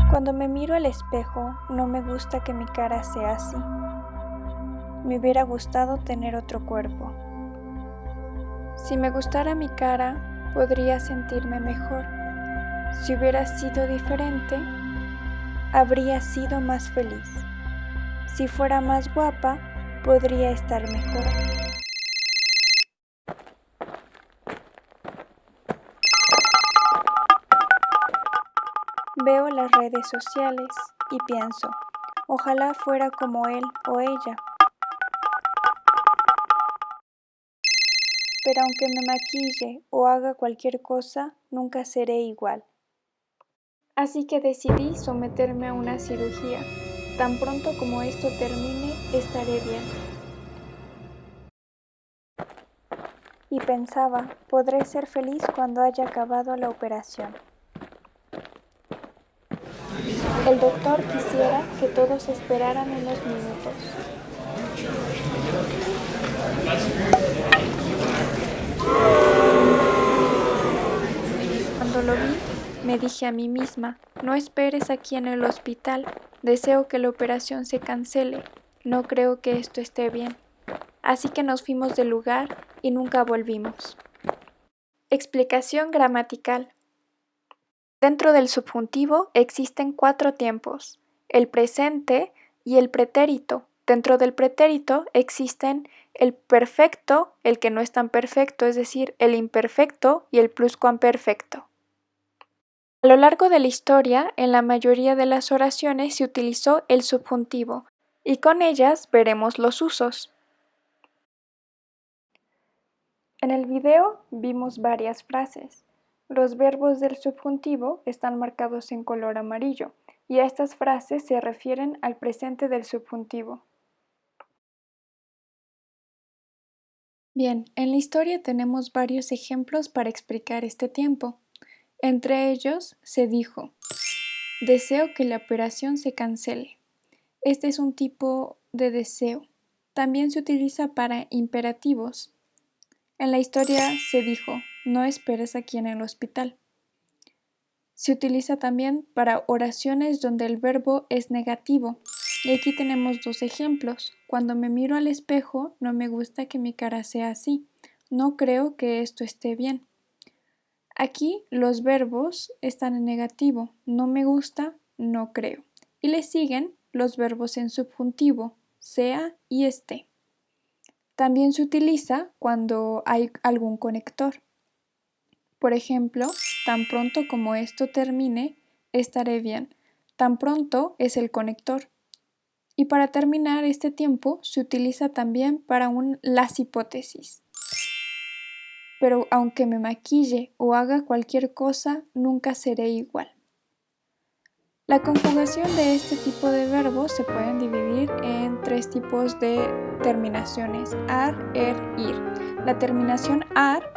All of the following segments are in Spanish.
Cuando me miro al espejo, no me gusta que mi cara sea así. Me hubiera gustado tener otro cuerpo. Si me gustara mi cara, podría sentirme mejor. Si hubiera sido diferente, habría sido más feliz. Si fuera más guapa, podría estar mejor. Veo las redes sociales y pienso, ojalá fuera como él o ella. Pero aunque me maquille o haga cualquier cosa, nunca seré igual. Así que decidí someterme a una cirugía. Tan pronto como esto termine, estaré bien. Y pensaba, podré ser feliz cuando haya acabado la operación. El doctor quisiera que todos esperaran unos minutos. Cuando lo vi, me dije a mí misma, no esperes aquí en el hospital, deseo que la operación se cancele, no creo que esto esté bien. Así que nos fuimos del lugar y nunca volvimos. Explicación gramatical. Dentro del subjuntivo existen 4 tiempos, el presente y el pretérito. Dentro del pretérito existen el perfecto, el que no es tan perfecto, es decir, el imperfecto y el pluscuamperfecto. A lo largo de la historia, en la mayoría de las oraciones se utilizó el subjuntivo, y con ellas veremos los usos. En el video vimos varias frases. Los verbos del subjuntivo están marcados en color amarillo, y estas frases se refieren al presente del subjuntivo. Bien, en la historia tenemos varios ejemplos para explicar este tiempo. Entre ellos se dijo, deseo que la operación se cancele. Este es un tipo de deseo. También se utiliza para imperativos. En la historia se dijo, no esperes aquí en el hospital. Se utiliza también para oraciones donde el verbo es negativo. Y aquí tenemos 2 ejemplos. Cuando me miro al espejo, no me gusta que mi cara sea así. No creo que esto esté bien. Aquí los verbos están en negativo. No me gusta, no creo. Y le siguen los verbos en subjuntivo, sea y esté. También se utiliza cuando hay algún conector. Por ejemplo, tan pronto como esto termine, estaré bien. Tan pronto es el conector. Y para terminar este tiempo se utiliza también para las hipótesis. Pero aunque me maquille o haga cualquier cosa, nunca seré igual. La conjugación de este tipo de verbos se pueden dividir en 3 tipos de terminaciones, ar, ir. La terminación ar,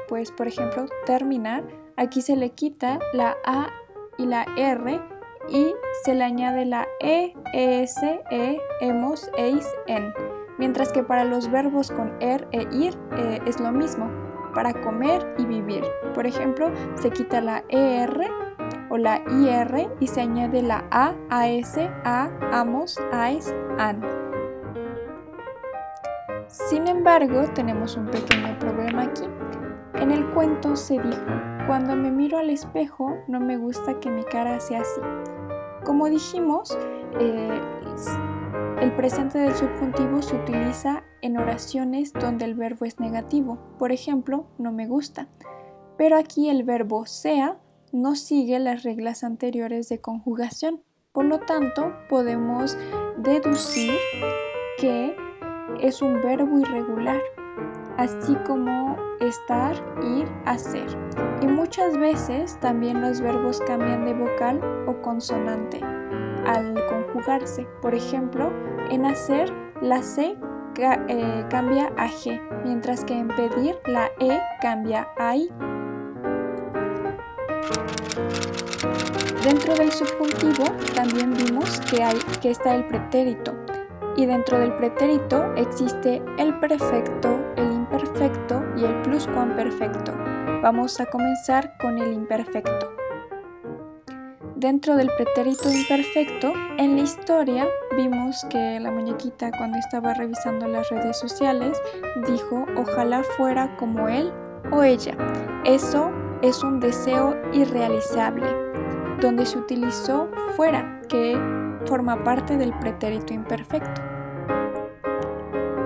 pues por ejemplo, terminar, aquí se le quita la a y la r y se le añade la es, hemos, eis, en. Mientras que para los verbos con er e ir es lo mismo, para comer y vivir. Por ejemplo, se quita la er o la ir y se añade la a, as, a, amos, ais, an. Sin embargo, tenemos un pequeño problema aquí. En el cuento se dijo, cuando me miro al espejo no me gusta que mi cara sea así. Como dijimos, el presente del subjuntivo se utiliza en oraciones donde el verbo es negativo. Por ejemplo, no me gusta. Pero aquí el verbo sea no sigue las reglas anteriores de conjugación. Por lo tanto, podemos deducir que es un verbo irregular, así como estar, ir, hacer. Y muchas veces también los verbos cambian de vocal o consonante al conjugarse. Por ejemplo, en hacer, la C cambia a G, mientras que en pedir, la E cambia a I. Dentro del subjuntivo también vimos que está el pretérito. Y dentro del pretérito existe el perfecto, el imperfecto y el pluscuamperfecto. Vamos a comenzar con el imperfecto. Dentro del pretérito imperfecto, en la historia vimos que la muñequita, cuando estaba revisando las redes sociales, dijo: ojalá fuera como él o ella. Eso es un deseo irrealizable, donde se utilizó fuera, que forma parte del pretérito imperfecto.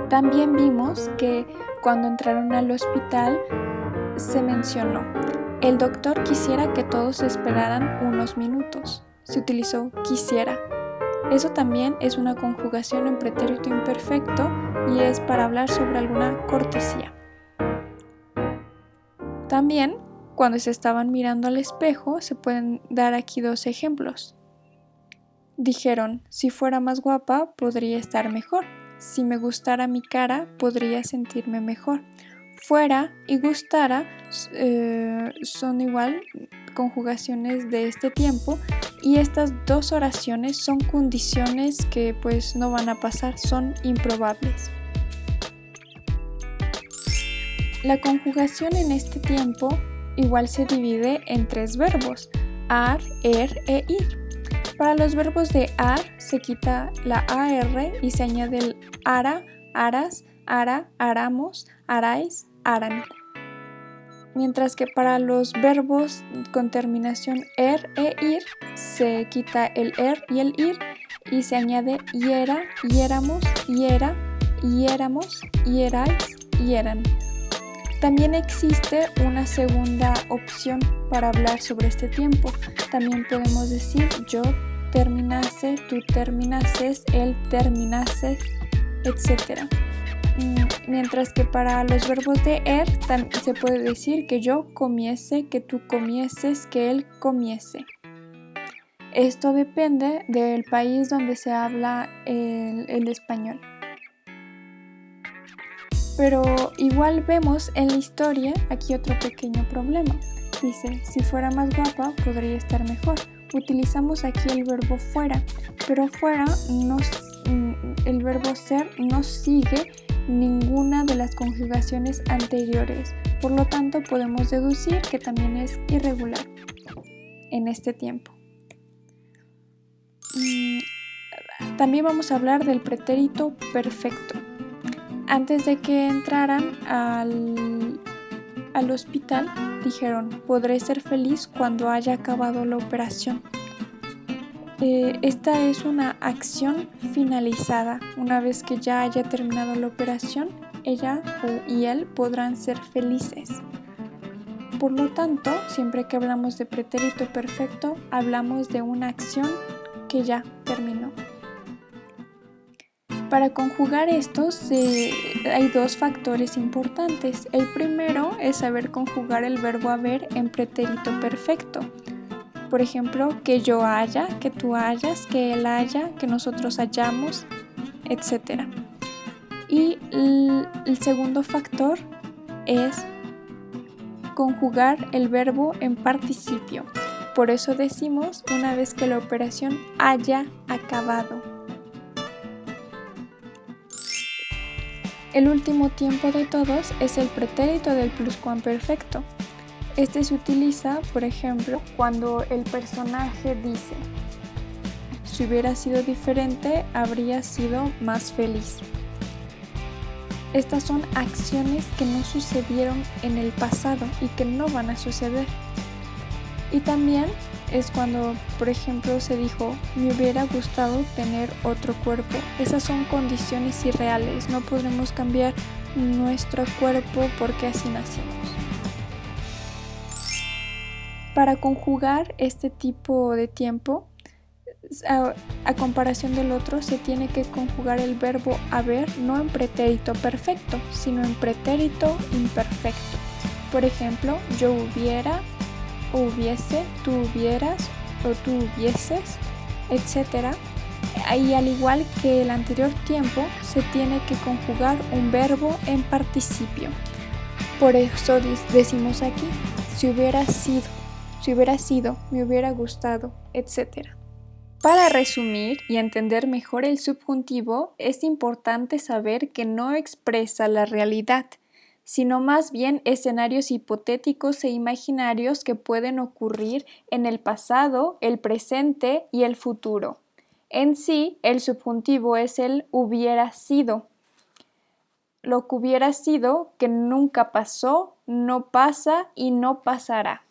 También vimos que cuando entraron al hospital se mencionó: el doctor quisiera que todos esperaran unos minutos. Se utilizó quisiera. Eso también es una conjugación en pretérito imperfecto y es para hablar sobre alguna cortesía. También, cuando se estaban mirando al espejo, se pueden dar aquí dos ejemplos. Dijeron: si fuera más guapa, podría estar mejor. Si me gustara mi cara, podría sentirme mejor. Fuera y gustara son igual conjugaciones de este tiempo, y estas dos oraciones son condiciones que pues no van a pasar, son improbables. La conjugación en este tiempo igual se divide en tres verbos: ar, e ir. Para los verbos de ar se quita la AR y se añade el ara, aras, ara, aramos, arais, aran. Mientras que para los verbos con terminación e ir se quita el y el ir y se añade hiera, hiéramos, hiera, hiéramos, hierais, hieran. También existe una segunda opción para hablar sobre este tiempo. También podemos decir: yo terminase, tú terminases, él terminase, etc. Mientras que para los verbos de se puede decir que yo comiese, que tú comieses, que él comiese. Esto depende del país donde se habla el español. Pero igual vemos en la historia aquí otro pequeño problema. Dice: si fuera más guapa, podría estar mejor. Utilizamos aquí el verbo fuera, pero fuera el verbo ser no sigue ninguna de las conjugaciones anteriores. Por lo tanto, podemos deducir que también es irregular en este tiempo. También vamos a hablar del pretérito perfecto. Antes de que entraran al hospital, dijeron: podré ser feliz cuando haya acabado la operación. Esta es una acción finalizada. Una vez que ya haya terminado la operación, ella y él podrán ser felices. Por lo tanto, siempre que hablamos de pretérito perfecto, hablamos de una acción que ya terminó. Para conjugar estos hay dos factores importantes. El primero es saber conjugar el verbo haber en pretérito perfecto. Por ejemplo, que yo haya, que tú hayas, que él haya, que nosotros hayamos, etc. Y el segundo factor es conjugar el verbo en participio. Por eso decimos: una vez que la operación haya acabado. El último tiempo de todos es el pretérito del pluscuamperfecto. Este se utiliza, por ejemplo, cuando el personaje dice: si hubiera sido diferente, habría sido más feliz. Estas son acciones que no sucedieron en el pasado y que no van a suceder. Y también es cuando, por ejemplo, se dijo: me hubiera gustado tener otro cuerpo. Esas son condiciones irreales. No podremos cambiar nuestro cuerpo porque así nacimos. Para conjugar este tipo de tiempo, a comparación del otro, se tiene que conjugar el verbo haber no en pretérito perfecto, sino en pretérito imperfecto. Por ejemplo, yo hubiera, o hubiese, tú hubieras o tú hubieses, etc. Y al igual que el anterior tiempo, se tiene que conjugar un verbo en participio. Por eso decimos aquí: si hubiera sido, me hubiera gustado, etc. Para resumir y entender mejor el subjuntivo, es importante saber que no expresa la realidad, sino más bien escenarios hipotéticos e imaginarios que pueden ocurrir en el pasado, el presente y el futuro. En sí, el subjuntivo es el hubiera sido. Lo que hubiera sido, que nunca pasó, no pasa y no pasará.